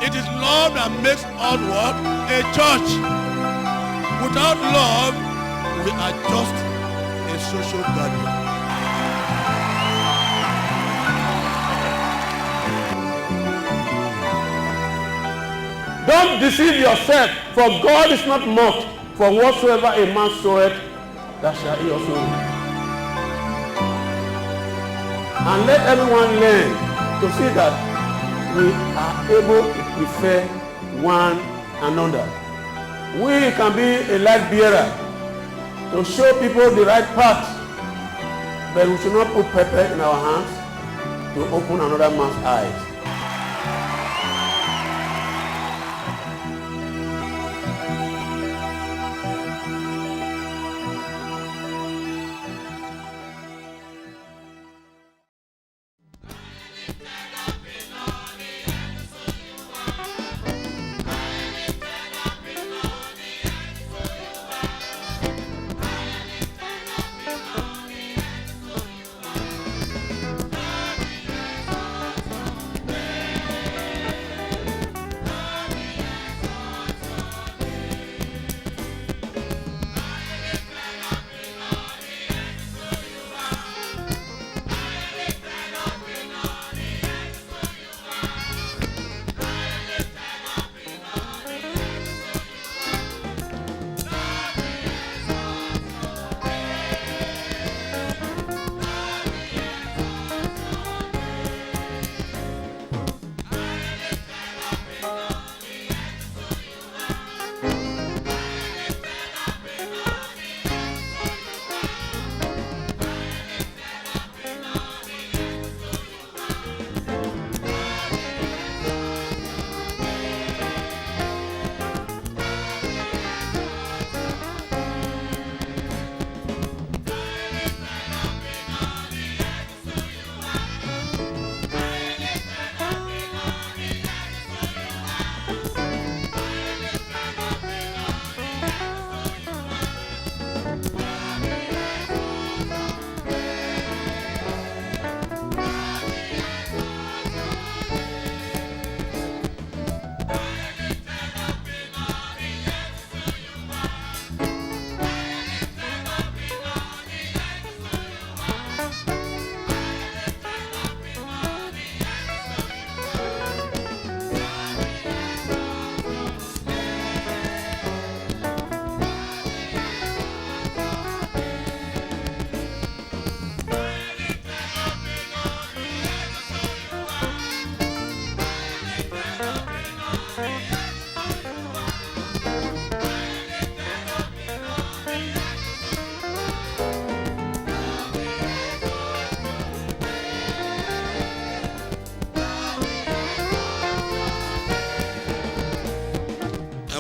It is love that makes us what? A church. Without love, we are just a social gathering. Don't deceive yourself, for God is not mocked. For whatsoever a man soweth, that shall he also reap. And let everyone learn to see that we are able to prefer one another. We can be a light bearer to show people the right path, but we should not put pepper in our hands to open another man's eyes.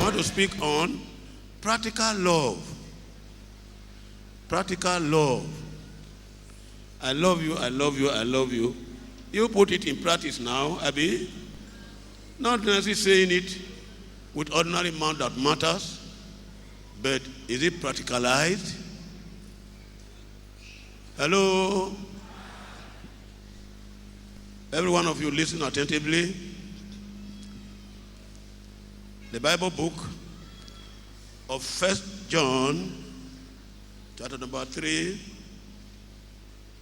To speak on practical love. Practical love. I love you, I love you, I love you. You put it in practice now, Abby. Not necessarily saying it with ordinary mouth that matters, but is it practicalized? Hello? Every one of you listen attentively. The Bible book of 1 John, chapter number 3,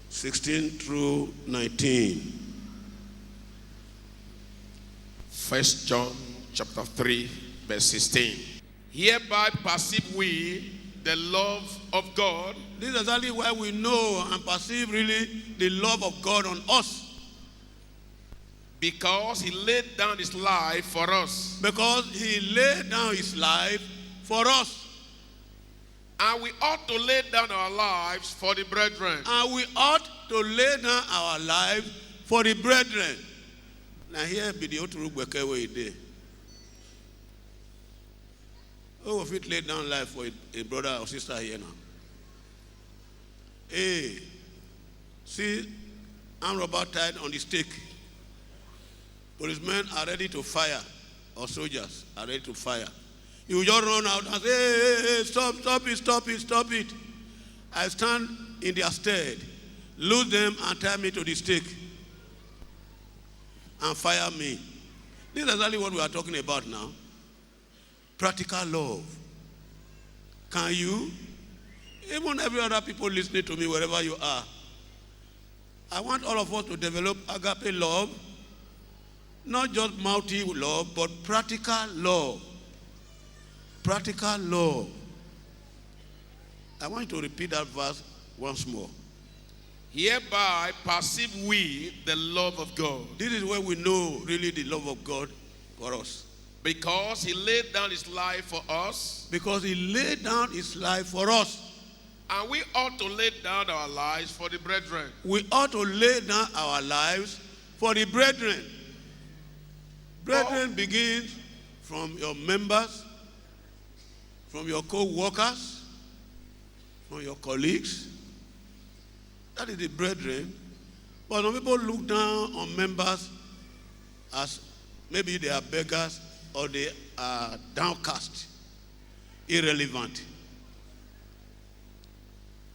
16 through 19. 1 John chapter 3, verse 16. Hereby perceive we the love of God. This is exactly why we know and perceive really the love of God on us. Because he laid down his life for us. Because he laid down his life for us. And we ought to lay down our lives for the brethren. And we ought to lay down our life for the brethren. Now here be the other way there. Who of it lay down life for a brother or sister here now? Hey, see, armed robber tied on the stake. Policemen are ready to fire, or soldiers are ready to fire. You just run out and say, hey, stop it. I stand in their stead, lose them and tie me to the stake and fire me. This is exactly what we are talking about now. Practical love. Can you? Even every other people listening to me, wherever you are, I want all of us to develop agape love, not just mouthy love, but practical love. Practical love. I want you to repeat that verse once more. Hereby perceive we the love of God, This is where we know really the love of God for us. because he laid down his life for us, Because he laid down his life for us. and we ought to lay down our lives for the brethren. We ought to lay down our lives for the brethren. Brethren begins from your members, from your co-workers, from your colleagues. That is the brethren. But some people look down on members as maybe they are beggars or they are downcast, irrelevant.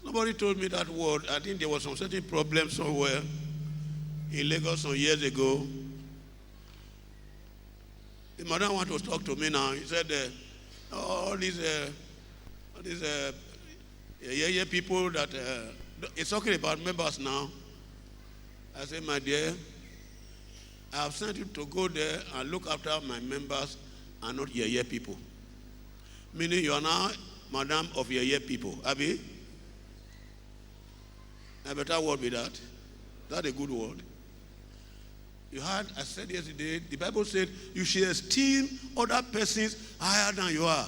Nobody told me that word. I think there was some certain problem somewhere in Lagos some years ago. The madam wanted to talk to me now. He said, all these people that, it's talking about members now. I said, my dear, I have sent you to go there and look after my members and not people. Meaning you are now madam of people. Abi? A better word with that. That's a good word. You heard, I said yesterday, the Bible said you should esteem other persons higher than you are.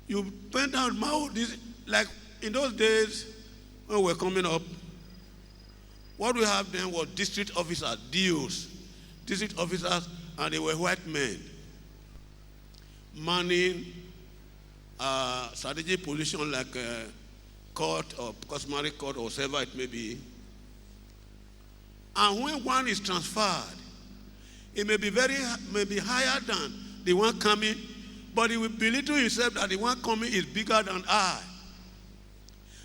You bend down mouth, this, like in those days when we were coming up, what we have then was district officers, DOs, district officers, and they were white men manning strategic position like court or customary court or whatever it may be. And when one is transferred, it may be higher than the one coming, but he will belittle himself that the one coming is bigger than I.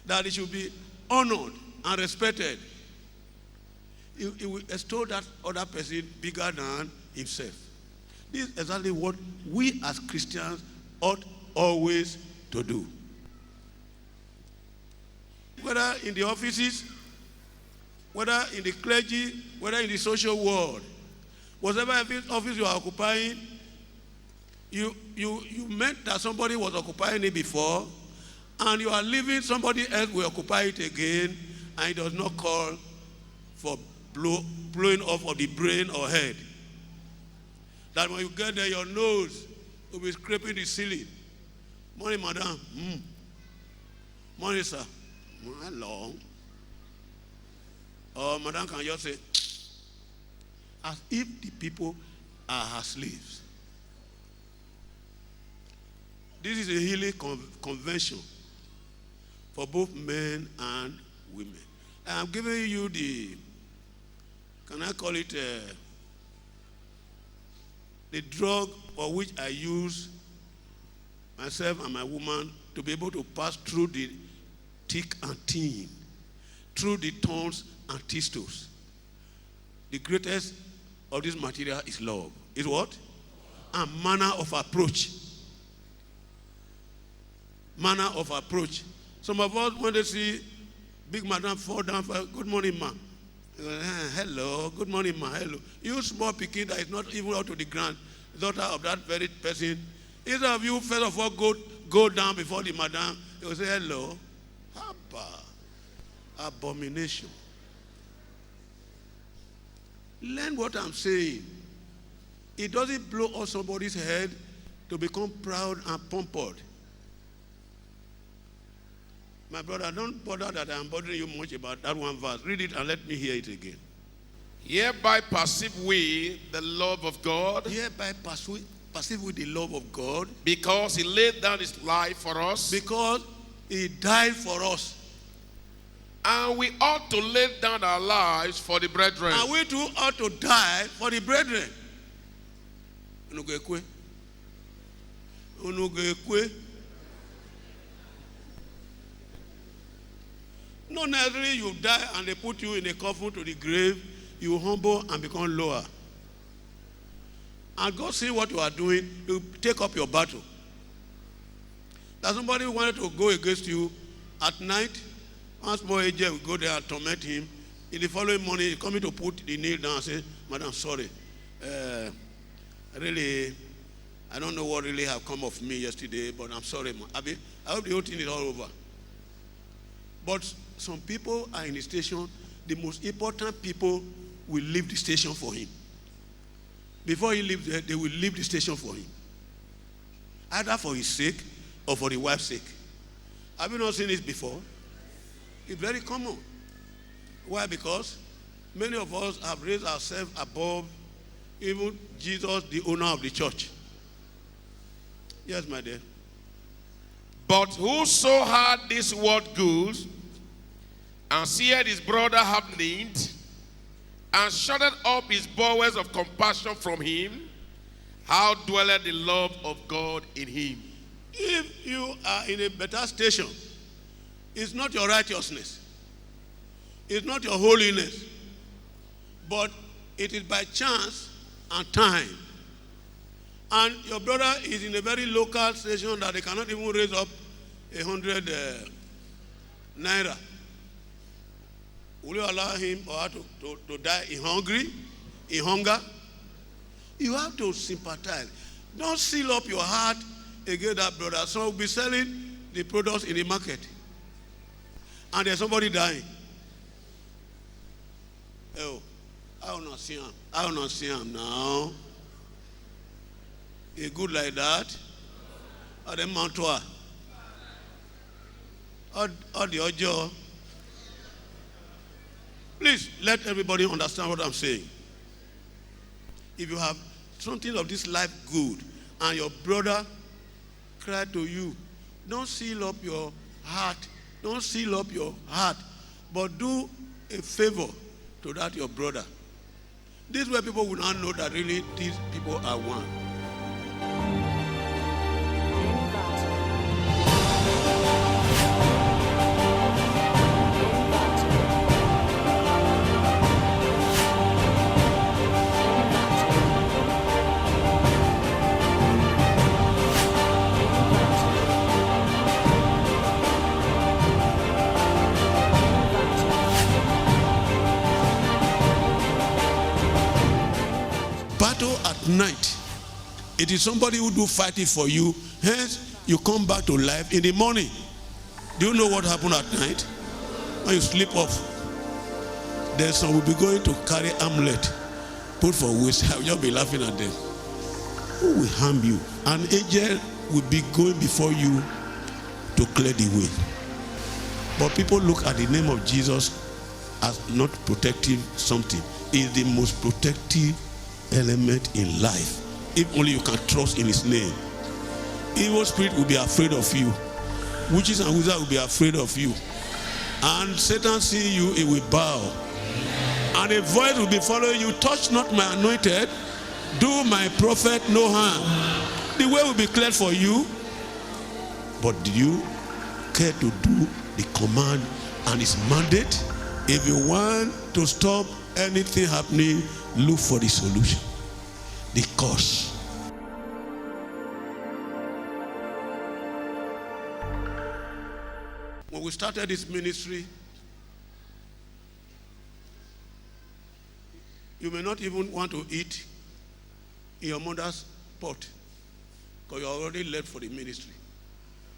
That he should be honored and respected. He will extol that other person bigger than himself. This is exactly what we as Christians ought always to do. Whether in the offices, whether in the clergy, whether in the social world, whatever office you are occupying, you meant that somebody was occupying it before, and you are leaving, somebody else will occupy it again, and it does not call for blowing off of the brain or head. That when you get there, your nose will be scraping the ceiling. Morning, madam. Morning, sir. Hello. Or madam can just say, as if the people are her slaves. This is a healing convention for both men and women. I'm giving you the, can I call it the drug for which I use myself and my woman to be able to pass through the thick and thin, through the thorns and thistles. The greatest of this material is love. Is what? And manner of approach. Manner of approach. Some of us, when they see big madam fall down, good morning, ma. Hello, good morning, ma. Hello. You small picking that is not even up to the ground, daughter of that very person. Instead of you, first of all, go down before the madam, they will say hello. Abba. Abomination. Learn what I'm saying. It doesn't blow off somebody's head to become proud and pampered. My brother, don't bother that I'm bothering you much about that one verse. Read it and let me hear it again. Hereby perceive we the love of God, Hereby perceive we the love of God, because he laid down his life for us, because he died for us. and we ought to lay down our lives for the brethren. And we too ought to die for the brethren. Unugekwe. Unugekwe. Not necessarily you die and they put you in a coffin to the grave. you humble and become lower. And God see what you are doing, you take up your battle. That somebody wanted to go against you at night, one small agent will go there and torment him. In the following morning, he's coming to put the nail down and say, Madam, sorry. Really, I don't know what really have come of me yesterday, but I'm sorry, man. I hope the whole thing is all over. But some people are in the station, the most important people will leave the station for him. Before he leaves there, they will leave the station for him. Either for his sake or for the wife's sake. Have you not seen this before? It's very common. Why? Because many of us have raised ourselves above even Jesus, the owner of the church. Yes, my dear. But whoso heard this word good, and seeth his brother have need, and shutted up his bowels of compassion from him, how dwelleth the love of God in him? If you are in a better station, it's not your righteousness, it's not your holiness, but it is by chance and time. And your brother is in a very local station that they cannot even raise up 100 naira. Will you allow him or her to die in hunger? You have to sympathize. Don't seal up your heart against that brother. So will be selling the products in the market. And there's somebody dying. Oh, I will not see him. I will not see him now. A good like that. Or the mantua. Or the ojo. Please let everybody understand what I'm saying. If you have something of this life good and your brother cry to you, don't seal up your heart. Don't seal up your heart. But do a favor to that your brother. This way people will not know that really these people are one. At night, it is somebody who do fighting for you. Hence, you come back to life in the morning. Do you know what happened at night? When you sleep off, then some will be going to carry amulet, put for waist. I will just be laughing at them. Who will harm you? An angel will be going before you to clear the way. But people look at the name of Jesus as not protective something. It is the most protective element in life. If only you can trust in his name. Evil spirit will be afraid of you. Witches and wizards will be afraid of you. And Satan seeing you, it will bow. And a voice will be following you. Touch not my anointed. Do my prophet no harm. The way will be cleared for you. But do you care to do the command and his mandate? If you want to stop anything happening, look for the solution, the cause. When we started this ministry, you may not even want to eat in your mother's pot because you are already late for the ministry.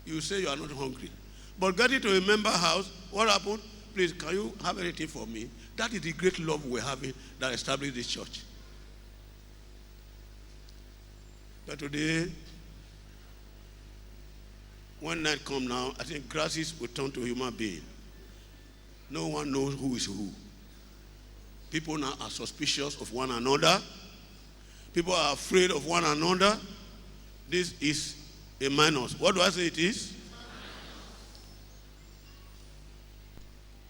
You say you are not hungry. But getting to a member house, what happened? Please, can you have anything for me? That is the great love we're having that established this church. But today, when night comes now, I think grasses will turn to human being. No one knows who is who. People now are suspicious of one another. People are afraid of one another. This is a minus. What do I say it is?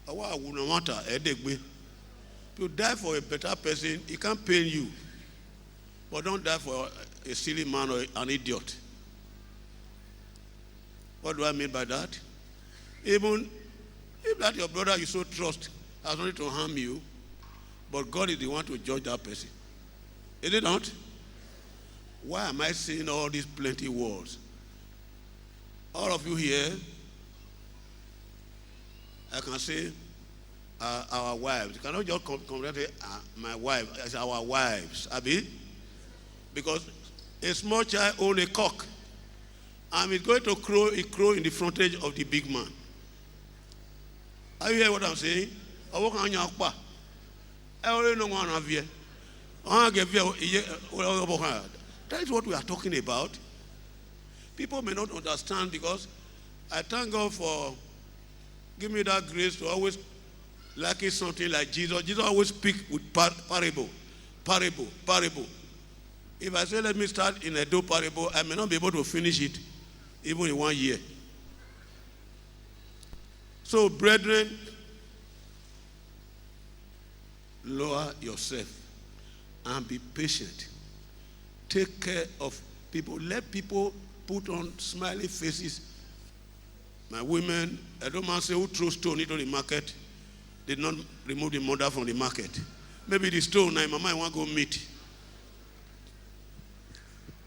If you die for a better person, it can't pain you. But don't die for a silly man or an idiot. What do I mean by that? Even if that your brother you so trust has wanted to harm you, But God is the one to judge that person. Is it not? Why am I saying all these plenty words? All of you here, I can say our wives. You cannot just come and say my wife. It's our wives. Abi? Because a small child owns a cock. And it's going to crow in the frontage of the big man. Are you hear what I'm saying? I walk on your pa. I already know one of you. That is what we are talking about. People may not understand because I thank God for giving me that grace to always liking something like Jesus. Jesus always speaks with parable. If I say let me start in a do parable, I may not be able to finish it even in 1 year. So, brethren, lower yourself and be patient. Take care of people. Let people put on smiley faces. My women, I don't mind say who throw stone into the market did not remove the mother from the market. Maybe the stone now my mind want to go meet.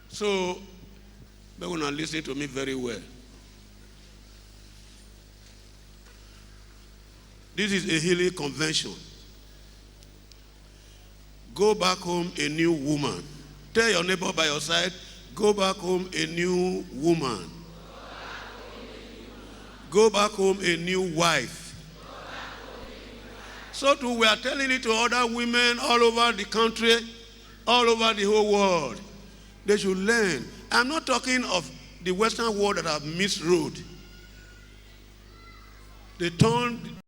So, they're going to listen to me very well. This is a healing convention. Go back home a new woman. Tell your neighbor by your side, go back home a new woman. Go back home a new wife. So too, we are telling it to other women all over the country, all over the whole world. They should learn. I'm not talking of the Western world that have missed road. They turned